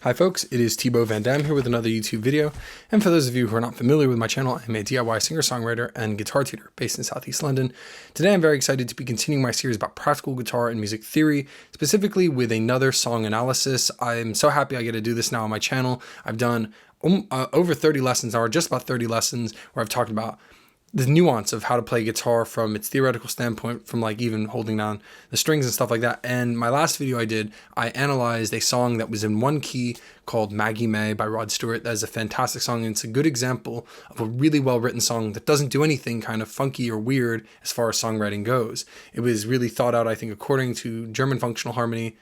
Hi folks, it is Thibaut Van Dam here with another YouTube video, and for those of you who are not familiar with my channel, I'm a DIY singer-songwriter and guitar tutor based in Southeast London. Today I'm very excited to be continuing my series about practical guitar and music theory, specifically with another song analysis. I'm so happy I get to do this now on my channel. I've done over 30 lessons, or just about 30 lessons, where I've talked about the nuance of how to play guitar from its theoretical standpoint, from like even holding down the strings and stuff like that. And my last video I analyzed a song that was in one key called Maggie May by Rod Stewart. That is a fantastic song, and it's a good example of a really well-written song that doesn't do anything kind of funky or weird as far as songwriting goes. It was really thought out, I think, according to German functional harmony,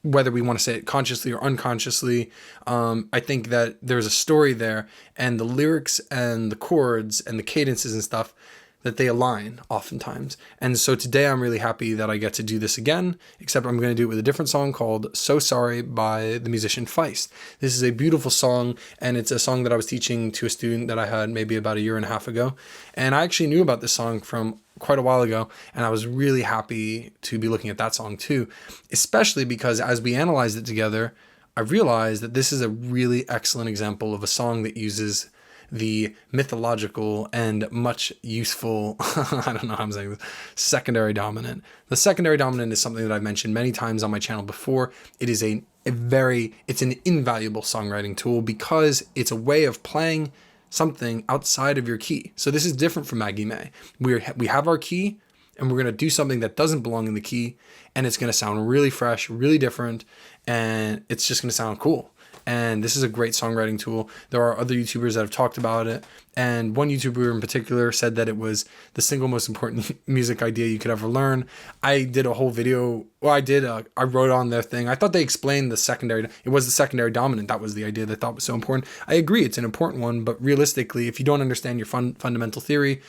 whether we want to say it consciously or unconsciously. I think that there's a story there, and the lyrics and the chords and the cadences and stuff, that they align oftentimes. And so today I'm really happy that I get to do this again, except I'm going to do it with a different song called So Sorry by the musician Feist. This is a beautiful song, and it's a song that I was teaching to a student that I had maybe about a year and a half ago. And I actually knew about this song from quite a while ago, and I was really happy to be looking at that song too, especially because as we analyzed it together, I realized that this is a really excellent example of a song that uses the mythological and much useful, I don't know how I'm saying this, secondary dominant. The secondary dominant is something that I've mentioned many times on my channel before. It is it's an invaluable songwriting tool because it's a way of playing something outside of your key. So this is different from Maggie May. We have our key, and we're going to do something that doesn't belong in the key, and it's going to sound really fresh, really different, and it's just going to sound cool. And this is a great songwriting tool. There are other YouTubers that have talked about it, and one YouTuber in particular said that it was the single most important music idea you could ever learn. I did a whole video. Well, I wrote on their thing. I thought they explained the secondary. It was the secondary dominant. That was the idea they thought was so important. I agree, it's an important one, but realistically, if you don't understand your fundamental theory,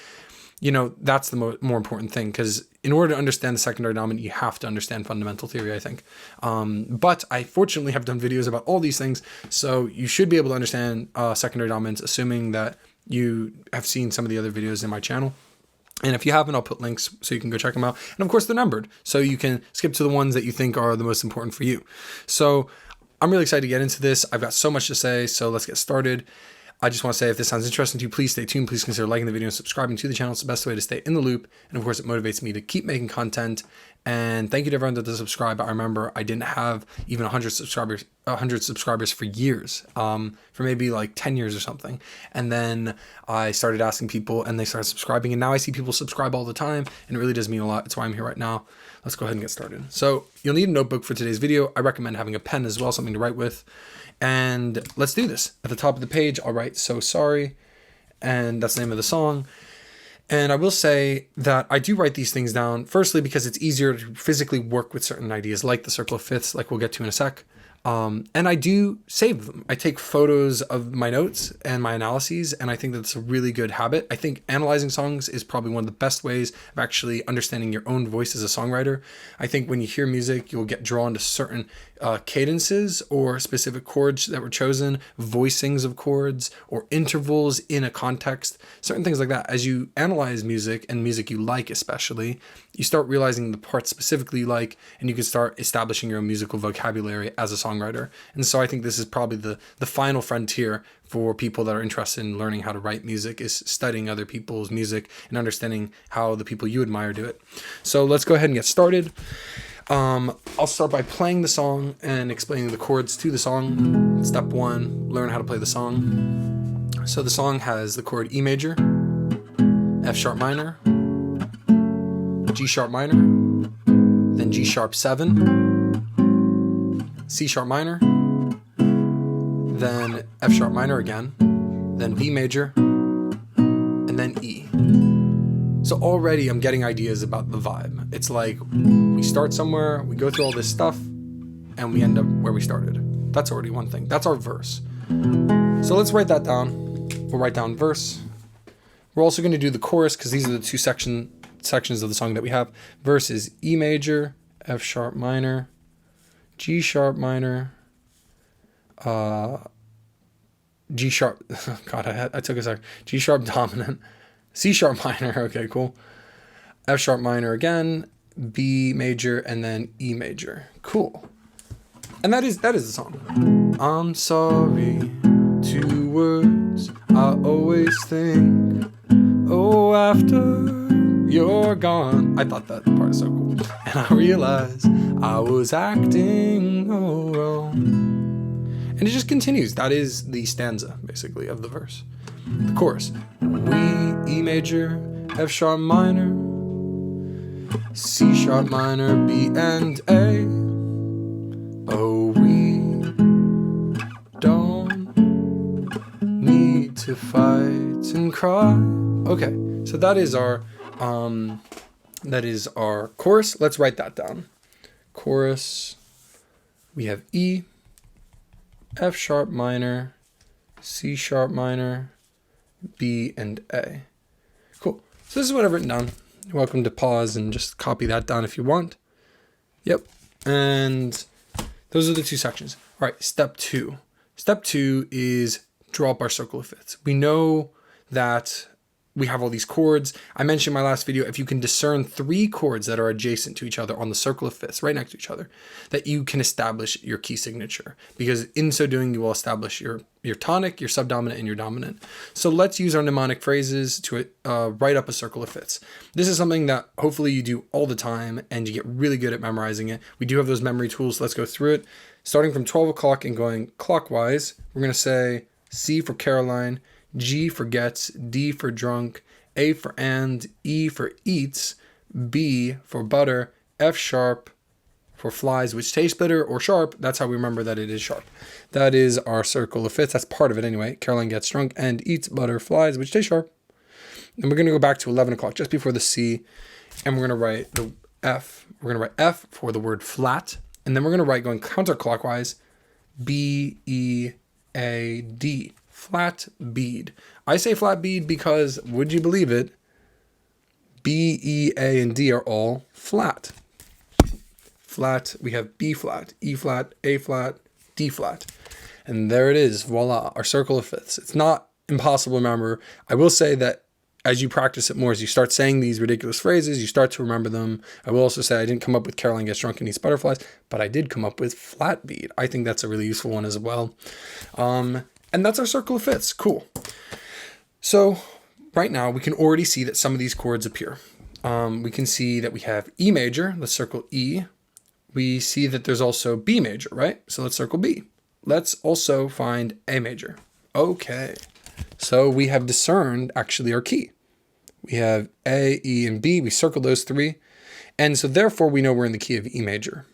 that's the more important thing, because in order to understand the secondary dominant, you have to understand fundamental theory, I think. But I fortunately have done videos about all these things, so you should be able to understand secondary dominants, assuming that you have seen some of the other videos in my channel. And if you haven't, I'll put links so you can go check them out. And of course, they're numbered, so you can skip to the ones that you think are the most important for you. So I'm really excited to get into this. I've got so much to say, so let's get started. I just want to say, if this sounds interesting to you, please stay tuned. Please consider liking the video and subscribing to the channel. It's the best way to stay in the loop. And of course, it motivates me to keep making content. And thank you to everyone that does subscribe. I remember I didn't have even 100 subscribers for years, for maybe like 10 years or something. And then I started asking people, and they started subscribing. And now I see people subscribe all the time, and it really does mean a lot. That's why I'm here right now. Let's go ahead and get started. So you'll need a notebook for today's video. I recommend having a pen as well, something to write with. And let's do this. At the top of the page, I'll write So Sorry, and that's the name of the song. And I will say that I do write these things down, firstly, because it's easier to physically work with certain ideas, like the circle of fifths, like we'll get to in a sec. And I do save them. I take photos of my notes and my analyses, and I think that's a really good habit. I think analyzing songs is probably one of the best ways of actually understanding your own voice as a songwriter. I think when you hear music, you'll get drawn to certain cadences or specific chords that were chosen, voicings of chords, or intervals in a context, certain things like that. As you analyze music, and music you like especially, you start realizing the parts specifically you like, and you can start establishing your own musical vocabulary as a songwriter. And so I think this is probably the final frontier for people that are interested in learning how to write music, is studying other people's music and understanding how the people you admire do it. So let's go ahead and get started. I'll start by playing the song and explaining the chords to the song. Step 1, learn how to play the song. So the song has the chord E major, F sharp minor, G sharp minor, then G sharp 7, C sharp minor, then F sharp minor again, then B major, and then E. So already I'm getting ideas about the vibe. It's like we start somewhere, we go through all this stuff, and we end up where we started. That's already one thing. That's our verse. So let's write that down. We'll write down verse. We're also going to do the chorus, because these are the two sections of the song that we have. Verse is E major, F sharp minor, G sharp minor, G sharp, God, I took a sec. G sharp dominant, C sharp minor, okay, cool. F sharp minor again, B major, and then E major. Cool. And that is the song. I'm sorry, 2 words I always think. Oh, after you're gone. I thought that part is so cool. And I realized I was acting wrong. And it just continues. That is the stanza, basically, of the verse. The chorus. We, E major, F sharp minor, C sharp minor, B and A. Oh, we don't need to fight and cry. Okay, so that is our chorus. Let's write that down. Chorus, we have E, F sharp minor, C sharp minor, B and A. Cool. So this is what I've written down. You're welcome to pause and just copy that down if you want. Yep. And those are the 2 sections. All right, step 2. Step 2 is draw up our circle of fifths. We know that we have all these chords. I mentioned in my last video, if you can discern 3 chords that are adjacent to each other on the circle of fifths, right next to each other, that you can establish your key signature. Because in so doing, you will establish your tonic, your subdominant, and your dominant. So let's use our mnemonic phrases to write up a circle of fifths. This is something that hopefully you do all the time and you get really good at memorizing it. We do have those memory tools. So let's go through it. Starting from 12 o'clock and going clockwise, we're going to say C for Caroline, G for gets, D for drunk, A for and, E for eats, B for butter, F sharp for flies, which taste bitter or sharp. That's how we remember that it is sharp. That is our circle of fifths. That's part of it anyway. Caroline gets drunk and eats butter, flies, which taste sharp. And we're going to go back to 11 o'clock, just before the C, and we're going to write the F. We're going to write F for the word flat, and then we're going to write, going counterclockwise, B, E, A, D. Flat bead. I say flat bead because, would you believe it, B, E, A, and D are all flat. Flat, we have B flat, E flat, A flat, D flat. And there it is, voila, our circle of fifths. It's not impossible to remember. I will say that as you practice it more, as you start saying these ridiculous phrases, you start to remember them. I will also say I didn't come up with Caroline gets drunk and eats butterflies, but I did come up with flat bead. I think that's a really useful one as well. And that's our circle of fifths. Cool. So right now we can already see that some of these chords appear. We can see that we have E major. Let's circle E. We see that there's also B major, right? So let's circle B. Let's also find A major. Okay. So we have discerned actually our key. We have A, E, and B. We circled those 3. And so therefore we know we're in the key of E major.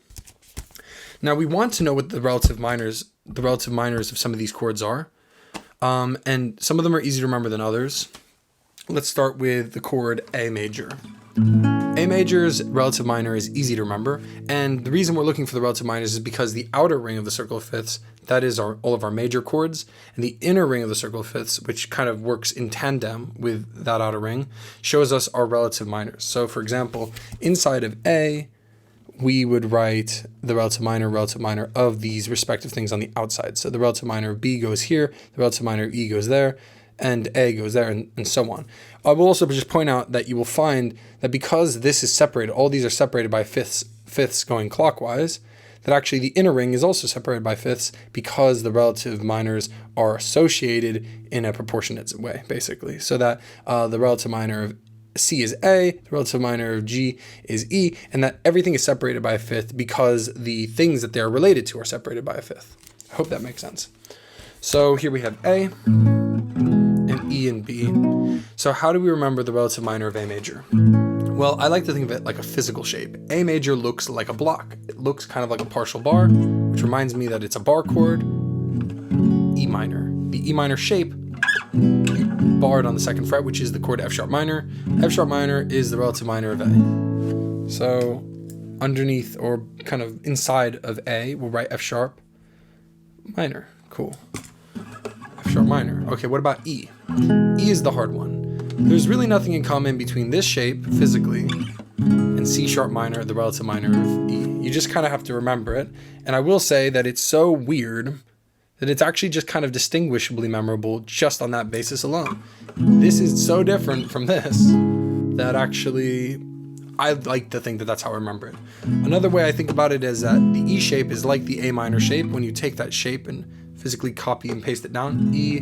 Now we want to know what the relative minors of some of these chords are. And some of them are easier to remember than others. Let's start with the chord A major. A major's relative minor is easy to remember. And the reason we're looking for the relative minors is because the outer ring of the circle of fifths, that is all of our major chords, and the inner ring of the circle of fifths, which kind of works in tandem with that outer ring, shows us our relative minors. So for example, inside of A, we would write the relative minor of these respective things on the outside. So the relative minor of B goes here, the relative minor of E goes there, and A goes there, and so on. I will also just point out that you will find that because this is separated, all these are separated by fifths going clockwise, that actually the inner ring is also separated by fifths because the relative minors are associated in a proportionate way, basically. So that the relative minor of C is A, the relative minor of G is E, and that everything is separated by a fifth because the things that they're related to are separated by a fifth. I hope that makes sense. So here we have A and E and B. So how do we remember the relative minor of A major? Well, I like to think of it like a physical shape. A major looks like a block. It looks kind of like a partial bar, which reminds me that it's a bar chord. E minor. The E minor shape barred on the 2nd fret, which is the chord F sharp minor. F sharp minor is the relative minor of A. So underneath or kind of inside of A, we'll write F sharp minor. Cool. F sharp minor. Okay, what about E? E is the hard one. There's really nothing in common between this shape physically and C sharp minor, the relative minor of E. You just kind of have to remember it. And I will say that it's so weird that it's actually just kind of distinguishably memorable just on that basis alone. This is so different from this that actually I like to think that that's how I remember it. Another way I think about it is that the E shape is like the A minor shape. When you take that shape and physically copy and paste it down, E,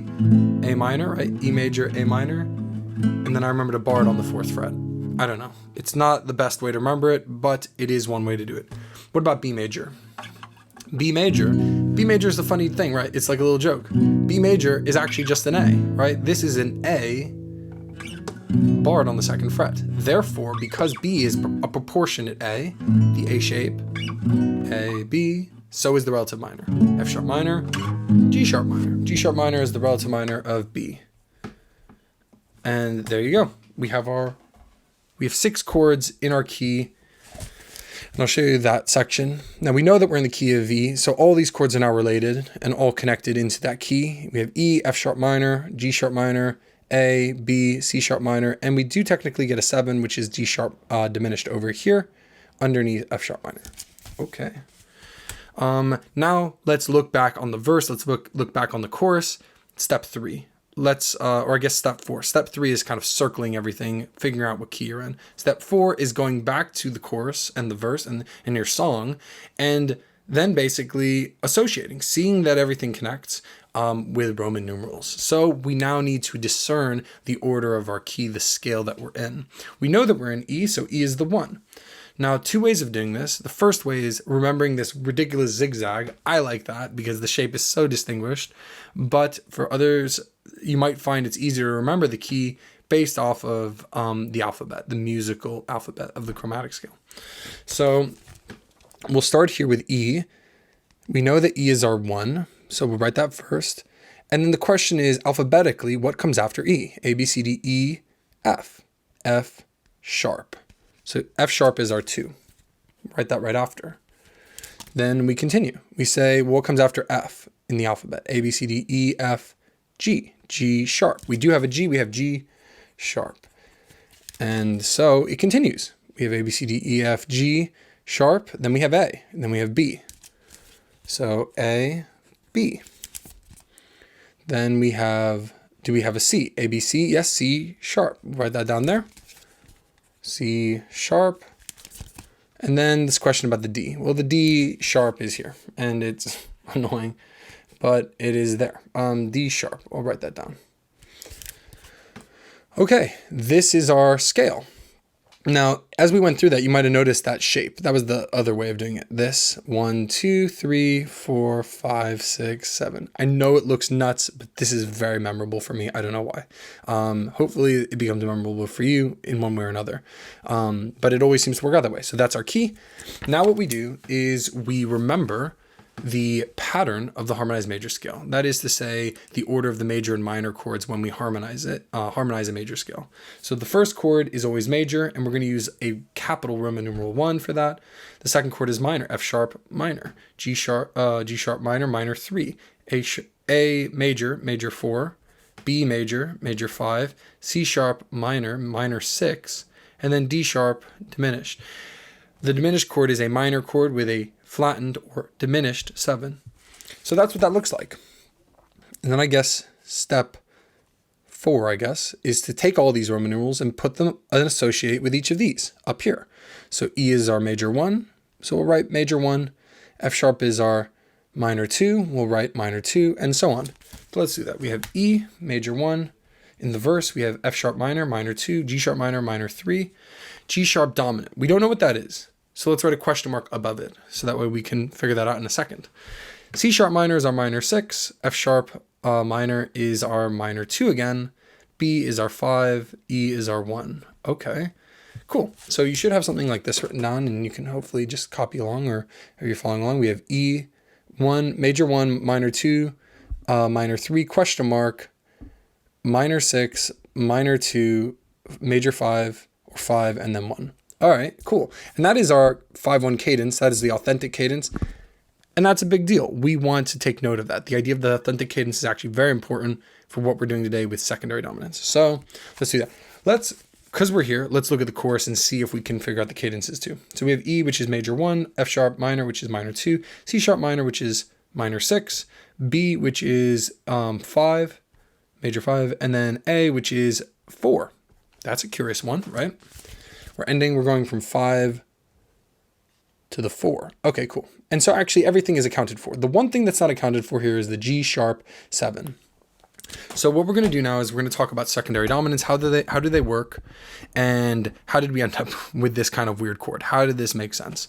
A minor, right? E major, A minor. And then I remember to bar it on the 4th fret. I don't know. It's not the best way to remember it, but it is one way to do it. What about B major? B major. B major is the funny thing, right? It's like a little joke. B major is actually just an A, right? This is an A barred on the 2nd fret. Therefore, because B is a proportionate A, the A shape, A, B, so is the relative minor. F sharp minor, G sharp minor. G sharp minor is the relative minor of B. And there you go. We have 6 chords in our key. And I'll show you that section. Now we know that we're in the key of E, so all these chords are now related and all connected into that key. We have E, F sharp minor, G sharp minor, A, B, C sharp minor, and we do technically get a 7, which is D sharp diminished over here underneath F sharp minor. Okay. Now let's look back on the verse. Let's look back on the chorus. Step 3. Or I guess step 4. Step 3 is kind of circling everything, figuring out what key you're in. Step 4 is going back to the chorus and the verse and your song, and then basically associating, seeing that everything connects with Roman numerals. So we now need to discern the order of our key, the scale that we're in. We know that we're in E, so E is the 1. Now, 2 ways of doing this. The first way is remembering this ridiculous zigzag. I like that because the shape is so distinguished. But for others, you might find it's easier to remember the key based off of the alphabet, the musical alphabet of the chromatic scale. So we'll start here with E. We know that E is our 1, so we'll write that first. And then the question is, alphabetically, what comes after E? A, B, C, D, E, F. F sharp. So F sharp is our 2. Write that right after. Then we continue. We say, well, what comes after F in the alphabet? A, B, C, D, E, F, G. G sharp. We do have a G. We have G sharp. And so it continues. We have A, B, C, D, E, F, G sharp. Then we have A. And then we have B. So A, B. Then we have, do we have a C? A, B, C? Yes, C sharp. Write that down there. C sharp. And then this question about the D. Well, the D sharp is here, and it's annoying, but it is there. D sharp. I'll write that down. Okay, this is our scale. Now, as we went through that, you might have noticed that shape. That was the other way of doing it. This 1, 2, 3, 4, 5, 6, 7. I know it looks nuts, but this is very memorable for me. I don't know why. Hopefully it becomes memorable for you in one way or another. But it always seems to work out that way. So that's our key. Now what we do is we remember the pattern of the harmonized major scale. That is to say, the order of the major and minor chords when we harmonize a major scale. So the first chord is always major, and we're going to use a capital Roman numeral 1 for that. The second chord is minor, F sharp minor, G sharp minor, minor 3, A major, major 4, B major, major 5, C sharp minor, minor 6, and then D sharp diminished. The diminished chord is a minor chord with a flattened or diminished 7. So that's what that looks like. And then I guess step 4, is to take all these Roman numerals and put them and associate with each of these up here. So E is our major 1, so we'll write major 1. F sharp is our minor 2, we'll write minor 2, and so on. So let's do that. We have E, major 1. In the verse, we have F sharp minor, minor 2, G sharp minor, minor 3, G sharp dominant. We don't know what that is. So let's write a question mark above it, so that way we can figure that out in a second. C sharp minor is our minor 6, F sharp minor is our minor 2 again, B is our 5, E is our 1. Okay, cool. So you should have something like this written down, and you can hopefully just copy along, or you're following along. We have E, 1, major 1, minor 2, minor 3, question mark, minor 6, minor 2, major 5, or 5, and then 1. All right, cool. And that is our 5-1 cadence. That is the authentic cadence. And that's a big deal. We want to take note of that. The idea of the authentic cadence is actually very important for what we're doing today with secondary dominants. So let's do that. Because we're here, let's look at the chorus and see if we can figure out the cadences too. So we have E, which is major 1, F sharp minor, which is minor 2, C sharp minor, which is minor 6, B, which is 5, major 5, and then A, which is 4. That's a curious one, right? We're ending, we're going from 5 to the 4. Okay, cool. And so actually everything is accounted for. The one thing that's not accounted for here is the G sharp 7. So what we're going to do now is we're going to talk about secondary dominants. How do they work? And how did we end up with this kind of weird chord? How did this make sense?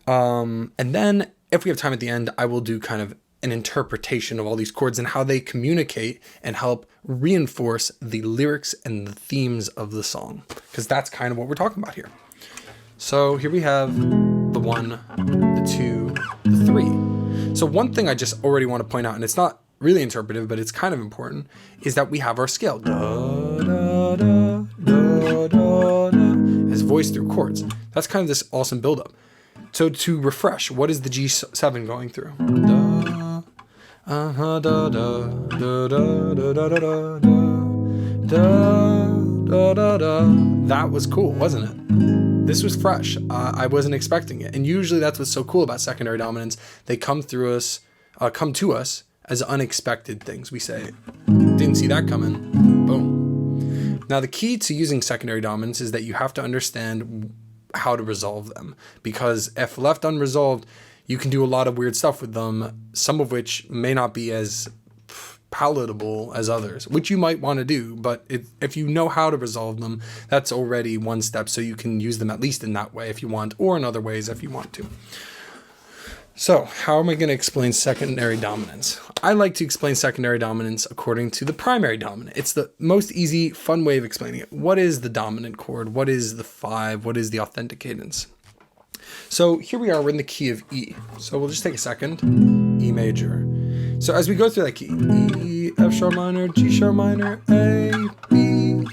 And then if we have time at the end, I will do kind of an interpretation of all these chords and how they communicate and help reinforce the lyrics and the themes of the song, because that's kind of what we're talking about here. So here we have the 1, the 2, the 3. So one thing I just already want to point out, and it's not really interpretive, but it's kind of important, is that we have our scale. Da, da, da, da, da, da, as voiced through chords. That's kind of this awesome buildup. So to refresh, what is the G7 going through? Da, da, da, da, da, da, da, da, da, da, da, da. That was cool, wasn't it? This was fresh. I wasn't expecting it. And usually that's what's so cool about secondary dominants. They come to us as unexpected things. We say, didn't see that coming. Boom. Now the key to using secondary dominants is that you have to understand how to resolve them, because if left unresolved, you can do a lot of weird stuff with them, some of which may not be as palatable as others, which you might want to do, but if you know how to resolve them, that's already one step, so you can use them at least in that way if you want, or in other ways if you want to. So how am I going to explain secondary dominants? I like to explain secondary dominants according to the primary dominant. It's the most easy, fun way of explaining it. What is the dominant chord? What is the 5? What is the authentic cadence? So here we are, we're in the key of E. So we'll just take a second. E major. So as we go through that key, E, F sharp minor, G sharp minor, A, B.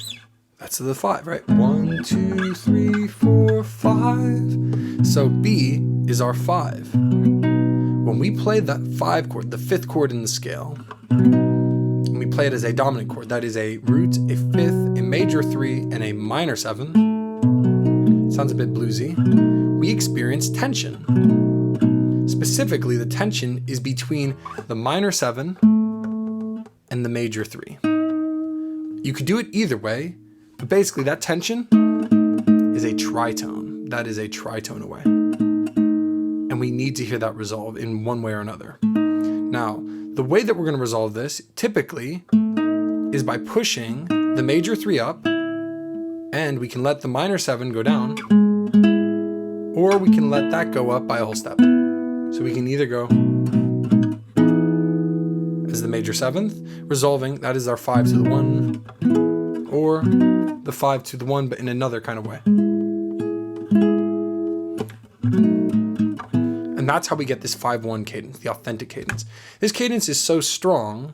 That's the 5, right? 1, 2, 3, 4, 5. So B is our 5. When we play that 5 chord, the 5th chord in the scale, and we play it as a dominant chord, that is a root, a 5th, a major 3, and a minor 7. Sounds a bit bluesy. We experience tension. Specifically, the tension is between the minor 7 and the major 3. You could do it either way, but basically that tension is a tritone. That is a tritone away. And we need to hear that resolve in one way or another. Now, the way that we're going to resolve this typically is by pushing the major 3 up, and we can let the minor 7 go down, or we can let that go up by a whole step. So we can either go as the major 7th, resolving, that is our 5 to the 1, or the 5 to the 1, but in another kind of way. And that's how we get this 5-1 cadence, the authentic cadence. This cadence is so strong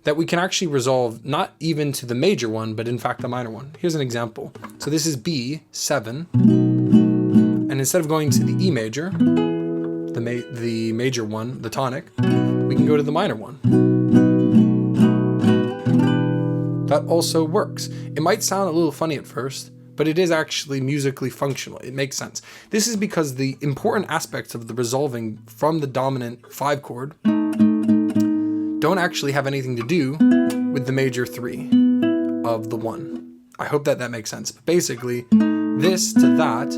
that we can actually resolve not even to the major 1, but in fact the minor 1. Here's an example. So this is B, 7, and instead of going to the E major, the major 1, the tonic, we can go to the minor 1. That also works. It might sound a little funny at first, but it is actually musically functional. It makes sense. This is because the important aspects of the resolving from the dominant 5 chord don't actually have anything to do with the major 3 of the 1. I hope that makes sense. But basically, this to that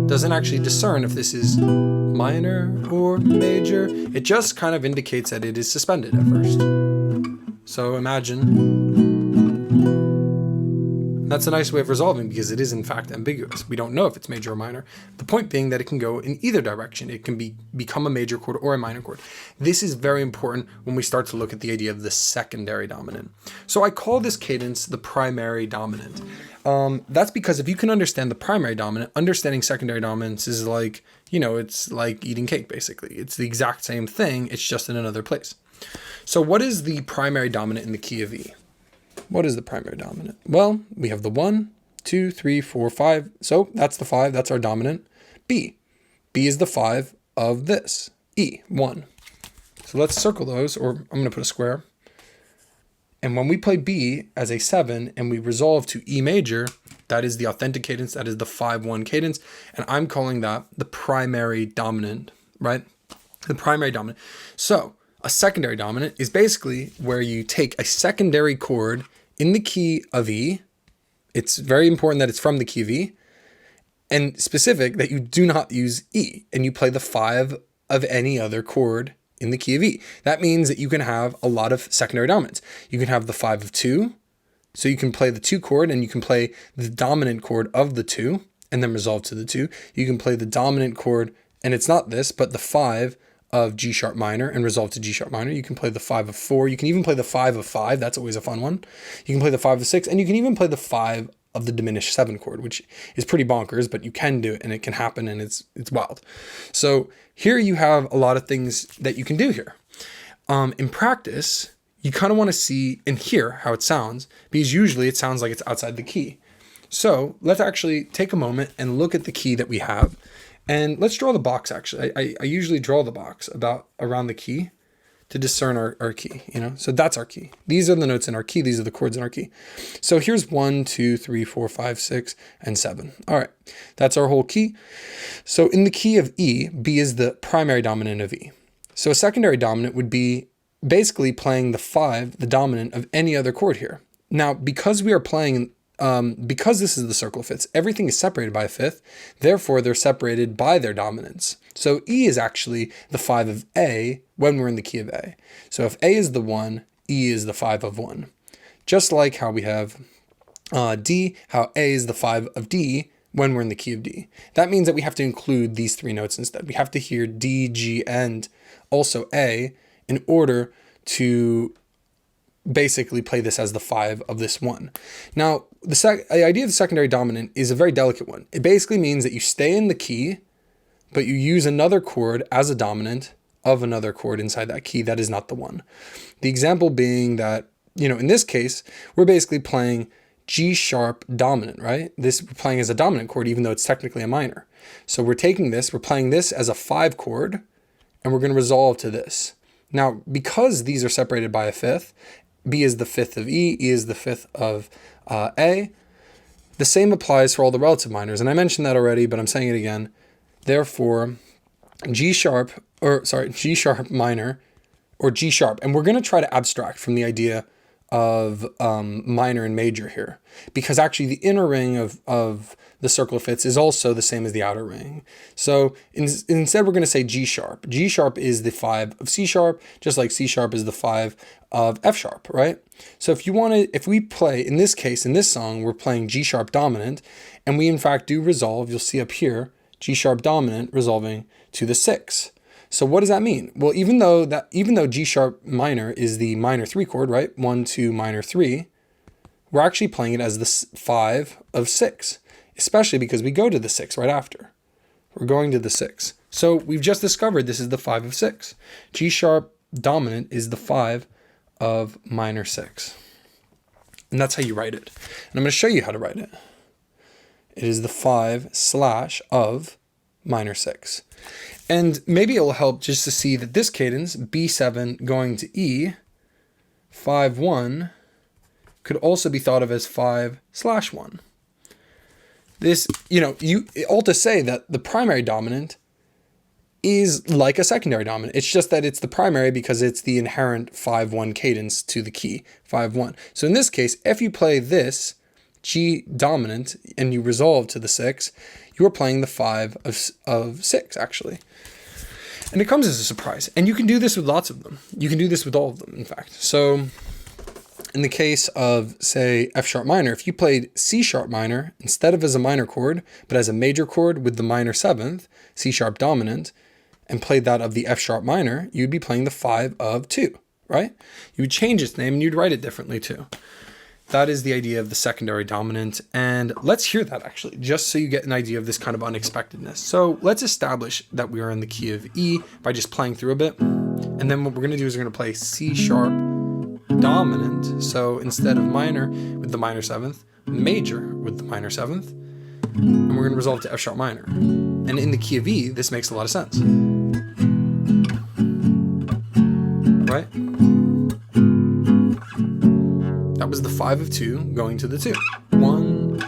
doesn't actually discern if this is minor or major. It just kind of indicates that it is suspended at first. So imagine that's a nice way of resolving, because it is in fact ambiguous. We don't know if it's major or minor. The point being that it can go in either direction. It can become a major chord or a minor chord. This is very important when we start to look at the idea of the secondary dominant. So I call this cadence the primary dominant. That's because if you can understand the primary dominant, understanding secondary dominants is like, it's like eating cake, basically. It's the exact same thing, it's just in another place. So what is the primary dominant in the key of E? What is the primary dominant? Well, we have the 1, 2, 3, 4, 5. So that's the 5, that's our dominant. B. B is the 5 of this. E, 1. So let's circle those, or I'm going to put a square. And when we play B as a 7 and we resolve to E major, that is the authentic cadence, that is the 5-1 cadence. And I'm calling that the primary dominant, right? The primary dominant. So a secondary dominant is basically where you take a secondary chord in the key of E. It's very important that it's from the key of E. and specific that you do not use E, and you play the 5 of any other chord in the key of E. That means that you can have a lot of secondary dominants. You can have the 5 of 2, so you can play the 2 chord and you can play the dominant chord of the 2 and then resolve to the 2. You can play the dominant chord, and it's not this, but the 5 of G sharp minor and resolve to G sharp minor. You can play the 5 of 4. You can even play the 5 of 5. That's always a fun one. You can play the 5 of 6, and you can even play the 5 of the diminished 7 chord, which is pretty bonkers, but you can do it and it can happen, and it's wild. So here you have a lot of things that you can do here. In practice, you kind of want to see and hear how it sounds, because usually it sounds like it's outside the key. So let's actually take a moment and look at the key that we have, and let's draw the box. Actually, I usually draw the box about around the key to discern our key, so that's our key. These are the notes in our key. These are the chords in our key. So here's 1, 2, 3, 4, 5, 6, and 7. All right, that's our whole key. So in the key of E, B is the primary dominant of E. So a secondary dominant would be basically playing the 5, the dominant of any other chord here. Now, because we are playing, because this is the circle of fifths, everything is separated by a fifth. Therefore, they're separated by their dominants. So E is actually the 5 of A when we're in the key of A. So if A is the 1, E is the 5 of 1. Just like how we have D, how A is the 5 of D when we're in the key of D. That means that we have to include these 3 notes instead. We have to hear D, G, and also A in order to basically play this as the 5 of this 1. Now, the idea of the secondary dominant is a very delicate one. It basically means that you stay in the key, but you use another chord as a dominant of another chord inside that key that is not the 1. The example being that, in this case, we're basically playing G sharp dominant, right? We're playing as a dominant chord, even though it's technically a minor. So we're taking this, we're playing this as a 5 chord, and we're going to resolve to this. Now, because these are separated by a fifth, B is the 5th of E, E is the 5th of A, the same applies for all the relative minors. And I mentioned that already, but I'm saying it again. Therefore, G sharp minor, or G sharp, and we're going to try to abstract from the idea of minor and major here, because actually the inner ring of the circle of fifths is also the same as the outer ring. So instead we're going to say G sharp. G sharp is the 5 of C sharp, just like C sharp is the 5 of F sharp, right? So if we play, in this case, in this song, we're playing G sharp dominant, and we in fact do resolve, you'll see up here, G sharp dominant resolving to the 6. So what does that mean? Well, even though G sharp minor is the minor 3 chord, right? 1, 2, minor 3, we're actually playing it as the 5 of 6, especially because we go to the 6 right after. We're going to the 6. So we've just discovered this is the 5 of 6. G sharp dominant is the 5 of minor 6. And that's how you write it. And I'm going to show you how to write it. It is the 5 / of minor 6. And maybe it will help just to see that this cadence, B7 going to E, 5, 1, could also be thought of as 5 / 1. This, all to say that the primary dominant is like a secondary dominant. It's just that it's the primary because it's the inherent 5-1 cadence to the key, 5-1. So in this case, if you play this G dominant and you resolve to the 6, you are playing the 5 of 6, actually. And it comes as a surprise. And you can do this with lots of them. You can do this with all of them, in fact. So in the case of, say, F sharp minor, if you played C sharp minor instead of as a minor chord, but as a major chord with the minor 7th, C sharp dominant, and played that of the F sharp minor, you'd be playing the 5 of 2, right? You would change its name and you'd write it differently too. That is the idea of the secondary dominant. And let's hear that actually, just so you get an idea of this kind of unexpectedness. So let's establish that we are in the key of E by just playing through a bit. And then what we're going to do is we're going to play C sharp dominant. So instead of minor with the minor 7th, major with the minor 7th, and we're going to resolve to F sharp minor. And in the key of E, this makes a lot of sense. Right? That was the 5 of 2 going to the 2. 1,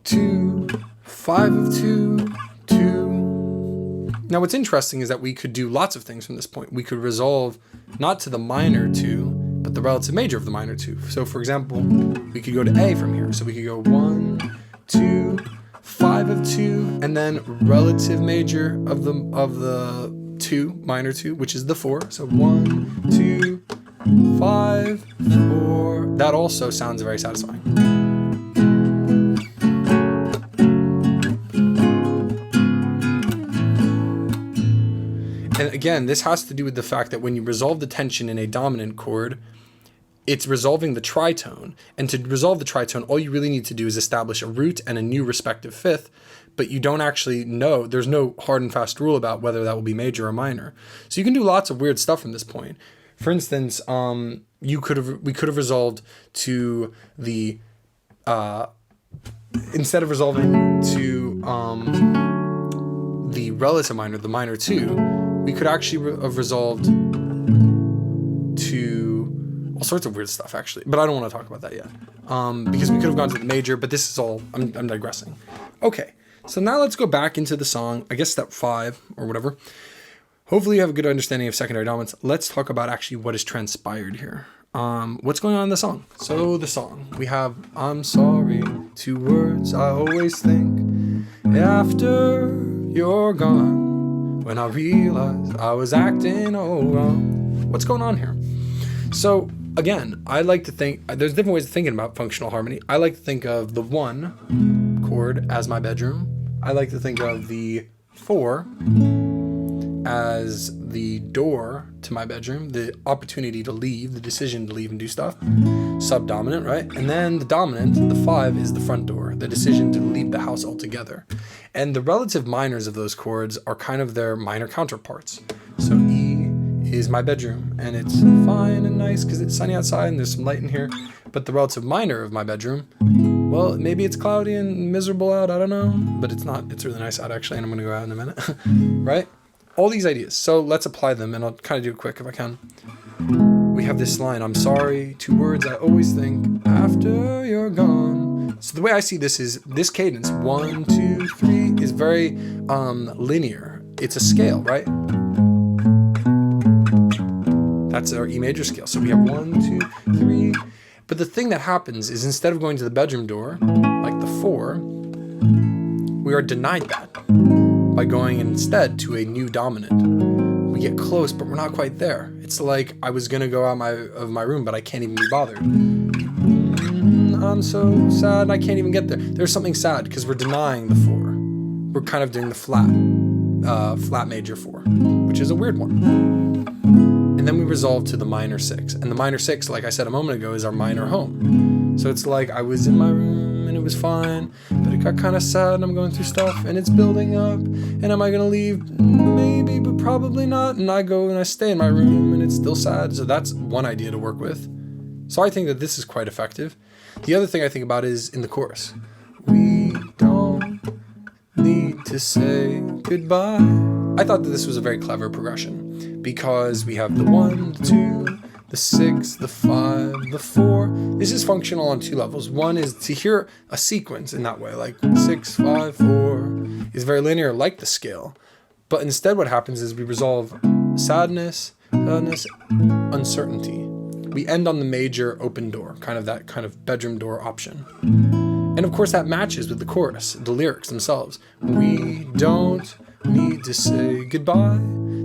2, 5 of 2, 2. Now what's interesting is that we could do lots of things from this point. We could resolve not to the minor 2, but the relative major of the minor 2. So for example, we could go to A from here. So we could go 1, 2, 5 of 2, and then relative major of the 2, minor 2, which is the 4. So 1, 2, 5, 4. That also sounds very satisfying. And again, this has to do with the fact that when you resolve the tension in a dominant chord, it's resolving the tritone. And to resolve the tritone, all you really need to do is establish a root and a new respective fifth, but you don't actually know, there's no hard and fast rule about whether that will be major or minor. So you can do lots of weird stuff from this point. For instance, we could have resolved to the, instead of resolving to the relative minor, the minor 2, we could actually have resolved to all sorts of weird stuff, actually. But I don't want to talk about that yet, because we could have gone to the major, but this is all, I'm digressing. Okay, so now let's go back into the song, I guess step 5 or whatever. Hopefully you have a good understanding of secondary dominants. Let's talk about actually what has transpired here. What's going on in the song? So the song, we have, I'm sorry, 2 words I always think after you're gone. When I realized I was acting all wrong. What's going on here? So again, I like to think, there's different ways of thinking about functional harmony. I like to think of the 1 chord as my bedroom. I like to think of the 4 as the door to my bedroom, the opportunity to leave, the decision to leave and do stuff. Subdominant, right? And then the dominant, the 5, is the front door, the decision to leave the house altogether. And the relative minors of those chords are kind of their minor counterparts. So E is my bedroom, and it's fine and nice because it's sunny outside and there's some light in here. But the relative minor of my bedroom, well, maybe it's cloudy and miserable out, I don't know. But it's not, it's really nice out actually, and I'm gonna go out in a minute, right? All these ideas. So let's apply them, and I'll kind of do it quick if I can. We have this line, I'm sorry, 2 words I always think after you're gone. So the way I see this is this cadence, 1, 2, 3, is very linear. It's a scale, right? That's our E major scale. So we have 1, 2, 3. But the thing that happens is instead of going to the bedroom door, like the 4, we are denied that by going instead to a new dominant. We get close, but we're not quite there. It's like I was gonna go out of my room, but I can't even be bothered. I'm so sad, I can't even get there. There's something sad because we're denying the 4. We're kind of doing the flat major 4, which is a weird one. And then we resolve to the minor 6. And the minor 6, like I said a moment ago, is our minor home. So it's like I was in my room and it was fine, but it got kind of sad and I'm going through stuff and it's building up. And am I going to leave? Maybe, but probably not. And I go and I stay in my room and it's still sad. So that's one idea to work with. So I think that this is quite effective. The other thing I think about is in the chorus. We don't need to say goodbye. I thought that this was a very clever progression because we have the 1, the 2, the 6, the 5, the 4. This is functional on 2 levels. One is to hear a sequence in that way, like 6, 5, 4 is very linear, like the scale. But instead what happens is we resolve sadness, uncertainty. We end on the major open door, kind of that kind of bedroom door option. And of course that matches with the chorus, the lyrics themselves. We don't need to say goodbye.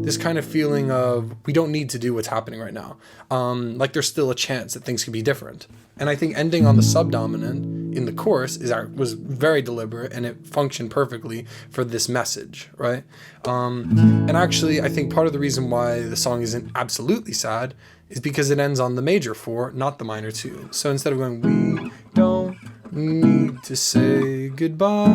This kind of feeling of we don't need to do what's happening right now. Like there's still a chance that things could be different. And I think ending on the subdominant in the chorus was very deliberate and it functioned perfectly for this message, right? And actually I think part of the reason why the song isn't absolutely sad is because it ends on the major 4, not the minor 2. So instead of going, we don't need to say goodbye.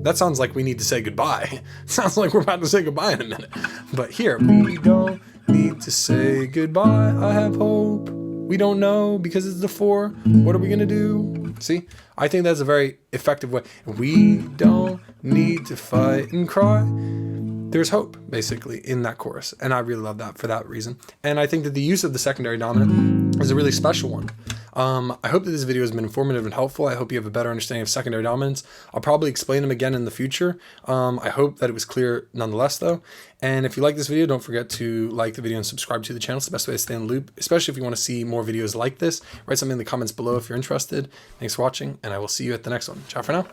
That sounds like we need to say goodbye. Sounds like we're about to say goodbye in a minute. But here, we don't need to say goodbye. I have hope. We don't know because it's the 4. What are we going to do? See, I think that's a very effective way. We don't need to fight and cry. There's hope, basically, in that chorus. And I really love that for that reason. And I think that the use of the secondary dominant is a really special one. I hope that this video has been informative and helpful. I hope you have a better understanding of secondary dominants. I'll probably explain them again in the future. I hope that it was clear nonetheless, though. And if you like this video, don't forget to like the video and subscribe to the channel. It's the best way to stay in the loop, especially if you want to see more videos like this. Write something in the comments below if you're interested. Thanks for watching, and I will see you at the next one. Ciao for now.